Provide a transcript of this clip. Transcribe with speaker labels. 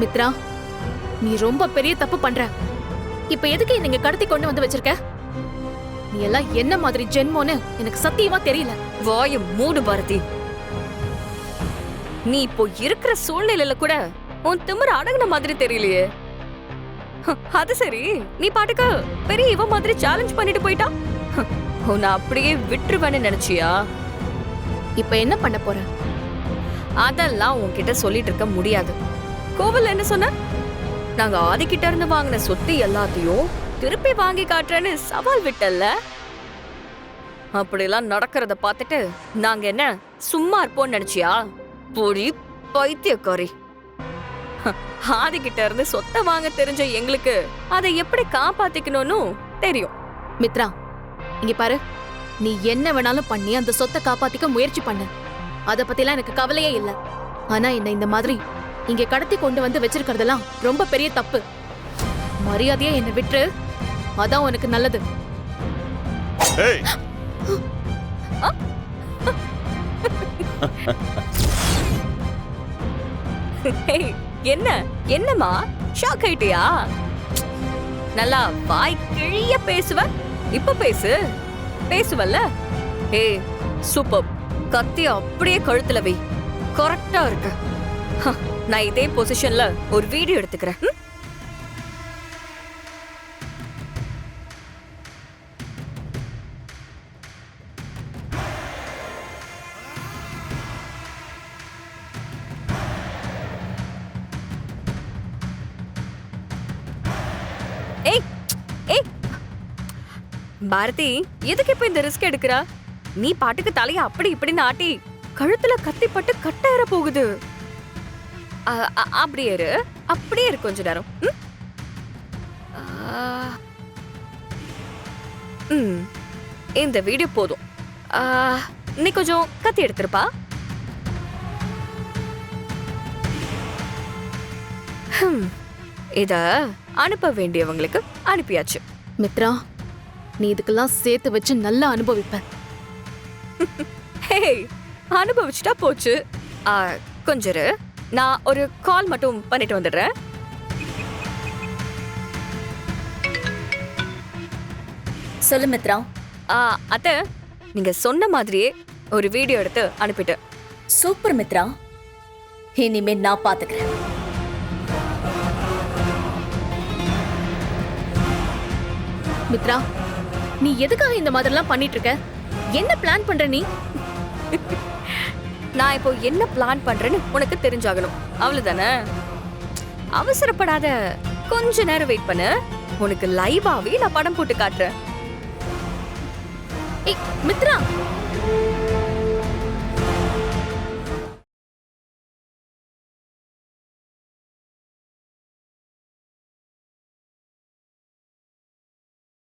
Speaker 1: மித்ரா, நீ ரொம்ப பெரிய தப்பு பண்ற. இப்ப எதுக்கு நீங்க கடத்தி கொண்டு வந்து வச்சிருக்க? நீ எல்லாம் என்ன மாதிரி ஜென்மோன்னு எனக்கு சத்தியமா தெரியல.
Speaker 2: வாய மூடு பாரதி. நீ இப்போ இருக்கிற சூழ்நிலையில கூட உன் திமிர அடங்குன மாதிரி தெரியலையே. அது சரி, நீ பாட்டுக்கு பெரிய இவ மாதிரி சேலஞ்ச் பண்ணிட்டு போயிட்டா. உன்னை அப்படியே விட்டுருவேன்னு நினைச்சியா?
Speaker 1: இப்ப என்ன பண்ண போற?
Speaker 2: அதெல்லாம் உன்கிட்ட சொல்லிட்டு இருக்க முடியாது. கோவில் என்ன சொன்ன? நாங்க ஆதிக்கிட்ட இருந்து வாங்கின சொத்து எல்லாத்தையும் திருப்பி வாங்கி காட்டுறேன்னு சவால் விட்டல்ல. அப்படிலாம் நடக்கிறத பார்த்துட்டு நாங்க என்ன சும்மா இருப்போம்னு நினைச்சியா? பொடி பைத்தியக்காரி. ஆதிக்கிட்ட இருந்து சொத்தை வாங்க தெரிஞ்ச எங்களுக்கு அதை எப்படி காப்பாத்திக்கணும்னு தெரியும்.
Speaker 1: மித்ரா, இங்க பாரு, நீ என்ன வேணாலும் பண்ணி அந்த சொத்தை காப்பாத்திக்க முயற்சி பண்ணு. அத பத்திலாம் எனக்கு கவலையே இல்ல. ஆனா என்ன இந்த மாதிரி இங்க கடத்தி கொண்டு வந்து வச்சிருக்கிறதெல்லாம் ரொம்ப பெரிய தப்பு. மரியாதையா என்ன விட்டுரு, அதான் உனக்கு நல்லது.
Speaker 2: என்ன என்னம்மா ஷாக் ஆயிட்டியா? நல்லா வாய் கிழிய பேசுவ. இப்ப பேசு, பேசுவல்ல? ஏய் சூப்பர். கத்தி அப்படியே கழுத்துல வை. கரெக்டா இருக்கு. நான் இதே பொசிஷன்ல ஒரு வீடியோ எடுத்துக்கிறேன். ஏய் ஏய் பாரதி, எதுக்கு இப்ப இந்த ரிஸ்க் எடுக்கிறா? நீ பாட்டுக்கு தலைய அப்படி இப்படின்னு ஆட்டி கழுத்துல கத்தி பட்டு கட்டேற போகுது. அப்படியே இரு, அப்படியே இரு கொஞ்ச நேரம். இந்த வீடியோ போதும். நீ கொஞ்சம் கத்தி எடுத்திருப்பா. இத அனுப்ப வேண்டியவங்களுக்கு அனுப்பியாச்சு.
Speaker 1: மித்ரா, நீ இதுக்கெல்லாம் சேர்த்து வச்சு நல்லா அனுபவிப்ப.
Speaker 2: அனுபவிச்சுட்டா போச்சு. கொஞ்சம் இரு, நான் ஒரு கால் மட்டும் பண்ணிட்டு வந்துடுறேன்.
Speaker 3: சொல்லு மித்ரா.
Speaker 2: அத்தை, நீங்க சொன்ன மாதிரியே ஒரு வீடியோ எடுத்து அனுப்பிட்டு.
Speaker 3: சூப்பர் மித்ரா, இனிமே நான் பாத்துக்கிறேன்.
Speaker 1: மித்ரா, நீ எதுக்காக இந்த மாதிரிலாம் பண்ணிட்டு இருக்க? என்ன பிளான் பண்ற நீ?
Speaker 2: நான் இப்போ என்ன பிளான் பண்றேன்னு உனக்கு தெரிஞ்சாகணும், அவ்வளவுதானே? அவசரப்படாத, கொஞ்ச நேரம் வெயிட் பண்ணு. உனக்கு லைவாவே நான் படம் போட்டு காட்டுறேன்.
Speaker 1: மித்ரா